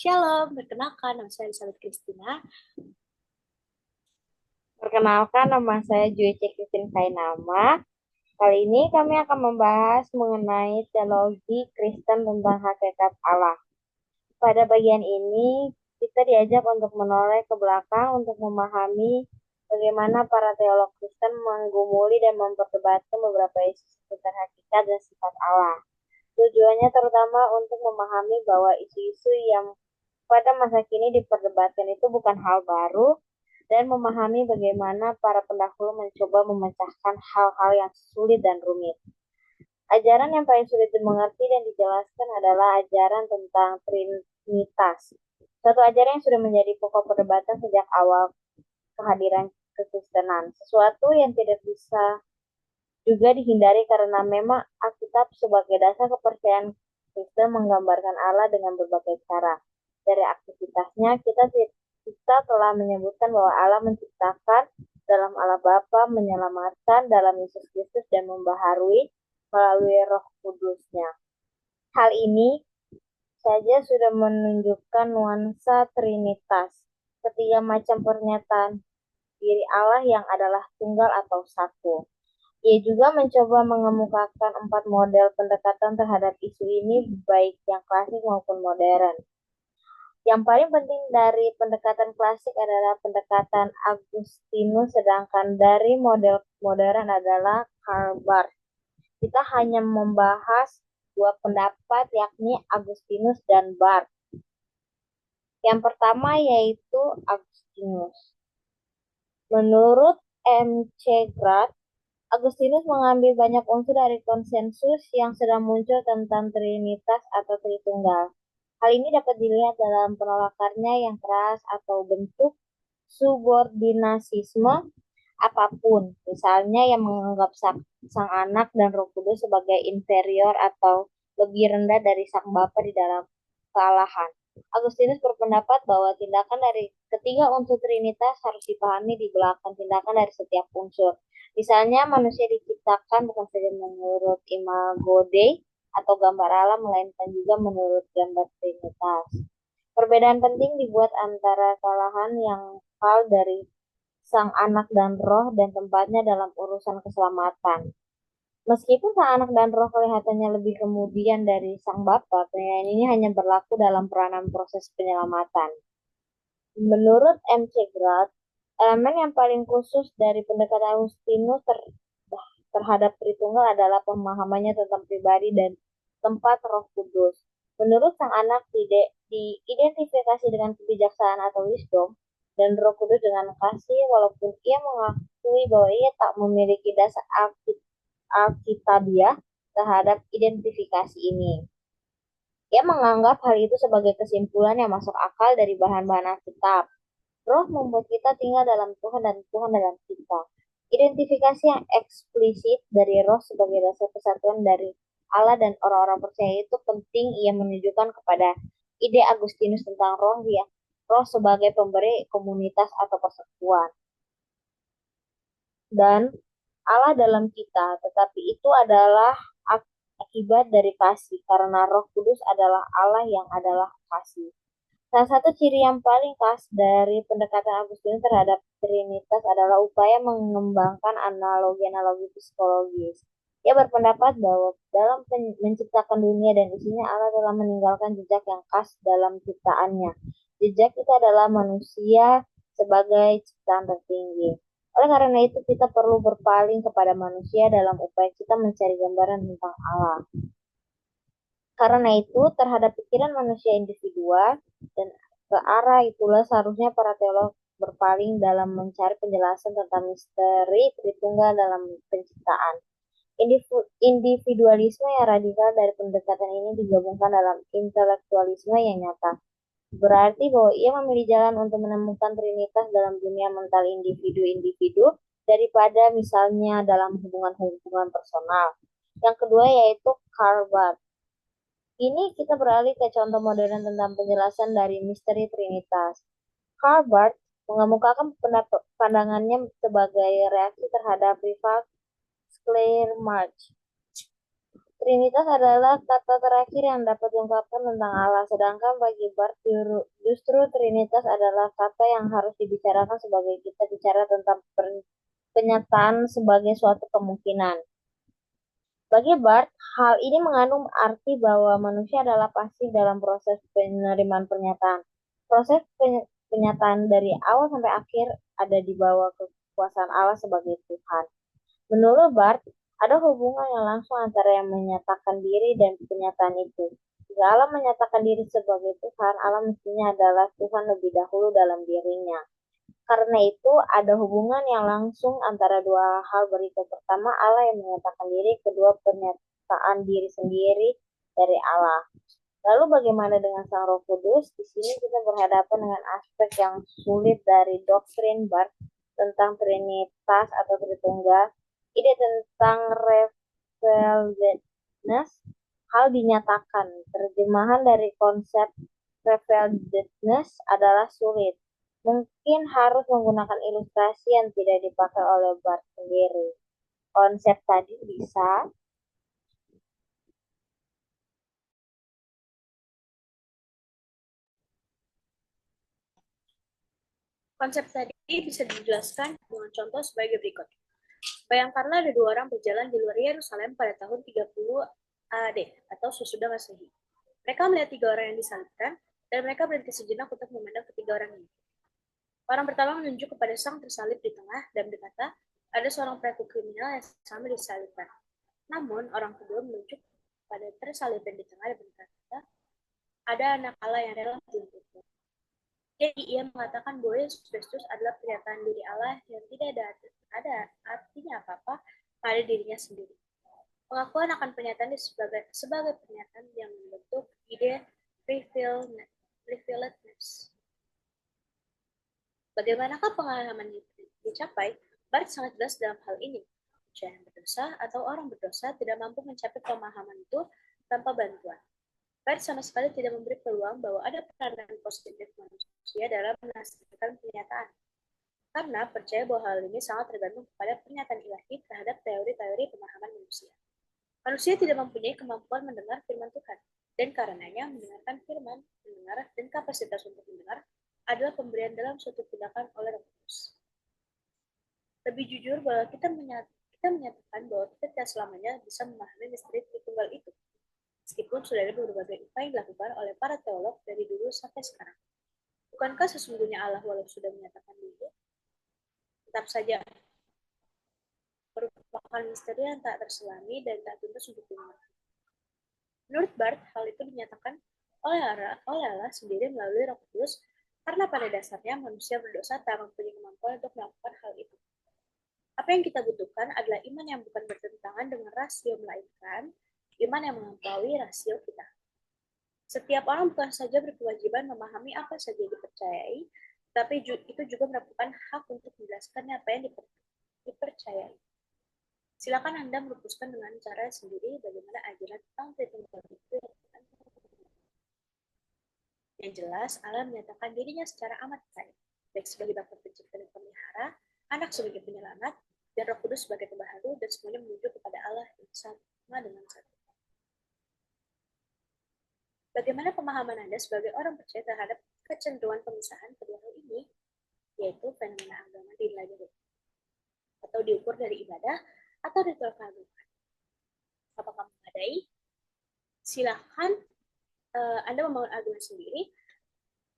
Shalom, perkenalkan nama saya Elizabeth Christina. Perkenalkan, nama saya Juice Christine Kainama. Kali ini kami akan membahas mengenai teologi Kristen tentang hakikat Allah. Pada bagian ini, kita diajak untuk menoleh ke belakang untuk memahami bagaimana para teolog Kristen menggumuli dan memperdebatkan beberapa isu seputar hakikat dan sifat Allah. Tujuannya terutama untuk memahami bahwa isu-isu yang pada masa kini diperdebatkan itu bukan hal baru, dan memahami bagaimana para pendahulu mencoba memecahkan hal-hal yang sulit dan rumit. Ajaran yang paling sulit dimengerti dan dijelaskan adalah ajaran tentang Trinitas. Suatu ajaran yang sudah menjadi pokok perdebatan sejak awal kehadiran kekristenan. Sesuatu yang tidak bisa juga dihindari karena memang Alkitab sebagai dasar kepercayaan Kristen menggambarkan Allah dengan berbagai cara. Dari aktivitasnya, kita telah menyebutkan bahwa Allah menciptakan dalam Allah Bapa, menyelamatkan dalam Yesus Kristus, dan membaharui melalui Roh Kudusnya. Hal ini saja sudah menunjukkan nuansa Trinitas, ketiga macam pernyataan diri Allah yang adalah tunggal atau satu. Ia juga mencoba mengemukakan 4 model pendekatan terhadap isu ini, baik yang klasik maupun modern. Yang paling penting dari pendekatan klasik adalah pendekatan Agustinus, sedangkan dari model modern adalah Karl Barth. Kita hanya membahas 2 pendapat, yakni Agustinus dan Barth. Yang pertama yaitu Agustinus. Menurut M.C. Grant, Agustinus mengambil banyak unsur dari konsensus yang sedang muncul tentang Trinitas atau Tritunggal. Hal ini dapat dilihat dalam penolakannya yang keras atau bentuk subordinasisme apapun, misalnya yang menganggap sang anak dan Roh Kudus sebagai inferior atau lebih rendah dari sang Bapa di dalam kealahan. Agustinus berpendapat bahwa tindakan dari ketiga unsur Trinitas harus dipahami di belakang tindakan dari setiap unsur. Misalnya, manusia diciptakan bukan saja menurut imago Dei atau gambar Allah, melainkan juga menurut gambar Trinitas. Perbedaan penting dibuat antara kesalahan yang hal dari sang anak dan roh dan tempatnya dalam urusan keselamatan. Meskipun sang anak dan roh kelihatannya lebih kemudian dari sang bapa, penilaian ini hanya berlaku dalam peranan proses penyelamatan. Menurut M.C. Grant, elemen yang paling khusus dari pendekatan Agustinus terhadap Tritunggal adalah pemahamannya tentang pribadi dan tempat Roh Kudus. Menurut sang anak diidentifikasi dengan kebijaksanaan atau wisdom, dan Roh Kudus dengan kasih, walaupun ia mengakui bahwa ia tak memiliki dasar alkitabiah terhadap identifikasi ini. Ia menganggap hal itu sebagai kesimpulan yang masuk akal dari bahan-bahan Alkitab. Roh membuat kita tinggal dalam Tuhan dan Tuhan dalam kita. Identifikasi yang eksplisit dari roh sebagai dasar kesatuan dari Allah dan orang-orang percaya itu penting. Ia menunjukkan kepada ide Agustinus tentang roh, ya, roh sebagai pemberi komunitas atau persekutuan, dan Allah dalam kita, tetapi itu adalah akibat dari kasih, karena Roh Kudus adalah Allah yang adalah kasih. Salah satu ciri yang paling khas dari pendekatan Agustinus terhadap Trinitas adalah upaya mengembangkan analogi-analogi psikologis. Ia berpendapat bahwa dalam menciptakan dunia dan isinya, Allah telah meninggalkan jejak yang khas dalam ciptaannya. Jejak kita adalah manusia sebagai ciptaan tertinggi. Oleh karena itu, kita perlu berpaling kepada manusia dalam upaya kita mencari gambaran tentang Allah. Karena itu, terhadap pikiran manusia individual dan ke arah itulah seharusnya para teolog berpaling dalam mencari penjelasan tentang misteri Tritunggal dalam penciptaan. Individualisme yang radikal dari pendekatan ini digabungkan dalam intelektualisme yang nyata. Berarti bahwa ia memilih jalan untuk menemukan Trinitas dalam dunia mental individu-individu daripada misalnya dalam hubungan-hubungan personal. Yang kedua yaitu Karl Barth. Ini kita beralih ke contoh modern tentang penjelasan dari misteri Trinitas. Karl Barth mengemukakan pandangannya sebagai reaksi terhadap rival Schleiermacher. Trinitas adalah kata terakhir yang dapat diungkapkan tentang Allah, sedangkan bagi Barth justru Trinitas adalah kata yang harus dibicarakan sebagai kita bicara tentang penyataan sebagai suatu kemungkinan. Bagi Barth, hal ini mengandung arti bahwa manusia adalah pasif dalam proses penerimaan pernyataan. Proses penyataan dari awal sampai akhir ada di bawah kekuasaan Allah sebagai Tuhan. Menurut Barth, ada hubungan yang langsung antara yang menyatakan diri dan penyataan itu. Jika Allah menyatakan diri sebagai Tuhan, Allah mestinya adalah Tuhan lebih dahulu dalam dirinya. Karena itu, ada hubungan yang langsung antara dua hal berikut. Pertama, Allah yang menyatakan diri. Kedua, pernyataan diri sendiri dari Allah. Lalu bagaimana dengan Sang Roh Kudus? Di sini kita berhadapan dengan aspek yang sulit dari doktrin Barth tentang Trinitas atau Tritunggal. Ide tentang revealedness, hal dinyatakan. Terjemahan dari konsep revealedness adalah sulit. Mungkin harus menggunakan ilustrasi yang tidak dipakai oleh Barth sendiri. Konsep tadi bisa Konsep tadi bisa dijelaskan dengan contoh sebagai berikut. Bayangkanlah ada dua orang berjalan di luar Yerusalem pada tahun 30 AD atau sesudah Masehi. Mereka melihat tiga orang yang disalibkan dan mereka berhenti sejenak untuk memandang ketiga orang ini. Orang pertama menunjuk kepada sang tersalib di tengah dan berkata, ada seorang pelaku kriminal yang sama disalibkan. Namun orang kedua menunjuk pada tersalib di tengah dan berkata, ada anak Allah yang rela dibunuh. Jadi ia mengatakan bahwa Yesus Kristus adalah pernyataan diri Allah yang tidak ada artinya apa-apa pada dirinya sendiri. Pengakuan akan pernyataan sebagai pernyataan yang membentuk ide revealedness. Bagaimanakah pengalaman dicapai? Barth sangat jelas dalam hal ini. Manusia yang berdosa atau orang berdosa tidak mampu mencapai pemahaman itu tanpa bantuan. Barth sama sekali tidak memberi peluang bahwa ada peranan positif manusia dalam menghasilkan pernyataan. Karena percaya bahwa hal ini sangat tergantung kepada pernyataan ilahi terhadap teori-teori pemahaman manusia. Manusia tidak mempunyai kemampuan mendengar firman Tuhan, dan karenanya mendengarkan firman, mendengar, dan kapasitas untuk mendengar adalah pemberian dalam suatu tindakan oleh Roh Kudus. Lebih jujur bahwa kita menyatakan bahwa kita tidak selamanya bisa memahami misteri Tritunggal itu. Meskipun sudah ada berbagai upaya yang dilakukan oleh para teolog dari dulu sampai sekarang. Bukankah sesungguhnya Allah walau sudah menyatakan diri, tetap saja merupakan misteri yang tak terselami dan tak tuntas untuk dimengerti. Menurut Barth, hal itu dinyatakan oleh Allah sendiri melalui Roh Kudus karena pada dasarnya manusia berdosa tak mempunyai kemampuan untuk melakukan hal itu. Apa yang kita butuhkan adalah iman yang bukan bertentangan dengan rasio, melainkan iman yang melampaui rasio kita. Setiap orang bukan saja berkewajiban memahami apa saja yang dipercayai, tapi itu juga merupakan hak untuk menjelaskan apa yang dipercayai. Silakan Anda merumuskan dengan cara sendiri bagaimana ajaran tentang Tritunggal itu. Yang jelas, Allah menyatakan dirinya secara amat baik, baik sebagai Bapa pencipta dan pemelihara, Anak sebagai penyelamat, dan Roh Kudus sebagai pembaharu, dan semuanya menuju kepada Allah yang sama dengan satu. Bagaimana pemahaman Anda sebagai orang percaya terhadap kecenderungan pemisahan kedua hal ini, yaitu fenomena agama dinilai atau diukur dari ibadah atau ritual keagamaan? Apakah memadai? Silahkan Anda membangun argumen sendiri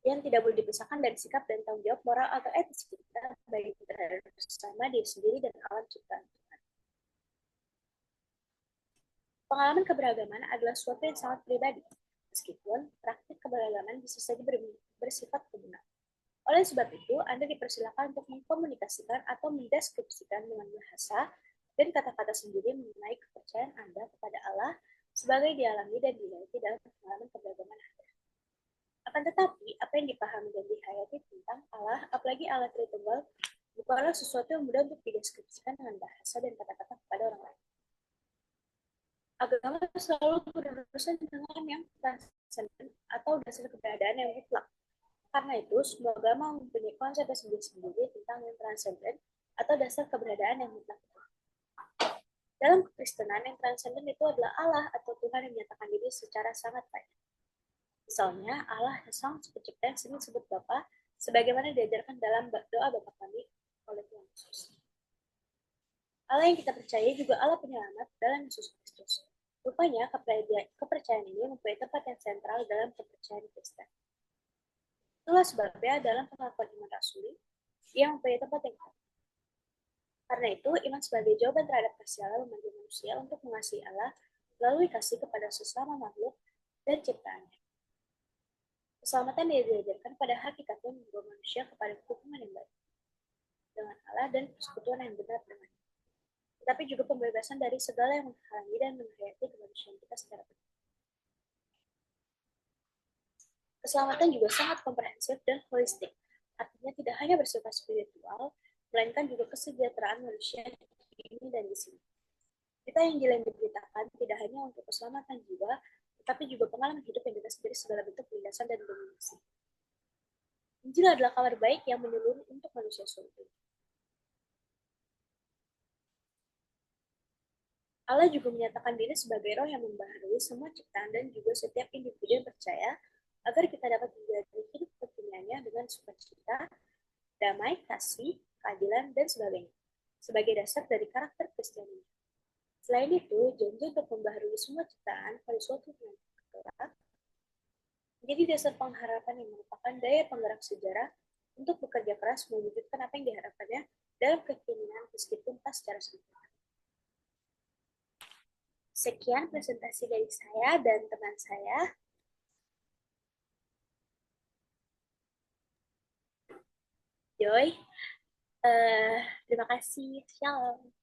yang tidak boleh dipisahkan dari sikap dan tanggung jawab moral atau etis kita, baik terhadap sesama diri sendiri dan alam ciptaan Tuhan. Pengalaman keberagaman adalah suatu yang sangat pribadi, meskipun praktik keberagaman bisa saja bersifat komunal. Oleh sebab itu, Anda dipersilakan untuk mengkomunikasikan atau mendeskripsikan dengan bahasa dan kata-kata sendiri mengenai kepercayaan Anda kepada Allah sebagai dialami dan dilihat dalam pengalaman keberagaman Anda. Akan tetapi, apa yang dipahami dan dihayati tentang Allah, apalagi Allah Tritunggal, bukanlah sesuatu yang mudah untuk dideskripsikan dengan bahasa dan kata-kata kepada orang lain. Agama selalu berurusan dengan yang transenden atau dasar keberadaan yang mutlak. Karena itu, semua agama mempunyai konsep sendiri-sendiri tentang yang transenden atau dasar keberadaan yang mutlak. Dalam kekristenan, yang transenden itu adalah Allah atau Tuhan yang menyatakan diri secara sangat banyak. Misalnya, Allah Sang Pencipta yang sering disebut Bapa, sebagaimana diajarkan dalam doa Bapa kami oleh Tuhan Yesus. Allah yang kita percaya juga Allah penyelamat dalam Yesus Kristus. Rupanya, kepercayaan ini mempunyai tempat yang sentral dalam kepercayaan Kristen. Itulah sebabnya dalam pengakuan iman rasuli, ia mempunyai tempat yang kuat. Karena itu, iman sebagai jawaban terhadap kasih Allah memanggil manusia untuk mengasihi Allah melalui kasih kepada sesama makhluk dan ciptaannya. Keselamatan diajarkan pada hakikatnya membawa manusia kepada hubungan yang baik dengan Allah dan persekutuan yang benar dengannya. Tetapi juga pembebasan dari segala yang menghalangi dan menghayati kemanusiaan kita secara benar. Keselamatan juga sangat komprehensif dan holistik. Artinya tidak hanya bersifat spiritual, melainkan juga kesejahteraan manusia di sini dan di sini. Kita yang Injil yang diberitakan tidak hanya untuk keselamatan jiwa, tetapi juga pengalaman hidup yang bebas dari segala bentuk penindasan dan dominasi. Injil adalah kabar baik yang menyeluruh untuk manusia seluruh. Allah juga menyatakan diri sebagai roh yang membaharui semua ciptaan dan juga setiap individu yang percaya agar kita dapat menjalani hidup kekiniannya dengan sukacita, damai, kasih, keadilan, dan sebagainya, sebagai dasar dari karakter Kristiani. Selain itu, janji untuk membaharui semua ciptaan pada suatu yang kelak menjadi dasar pengharapan yang merupakan daya penggerak sejarah untuk bekerja keras mewujudkan apa yang diharapkannya dalam kekinian meskipun tak secara sempurna. Sekian presentasi dari saya dan teman saya. Joy, terima kasih. Shalom.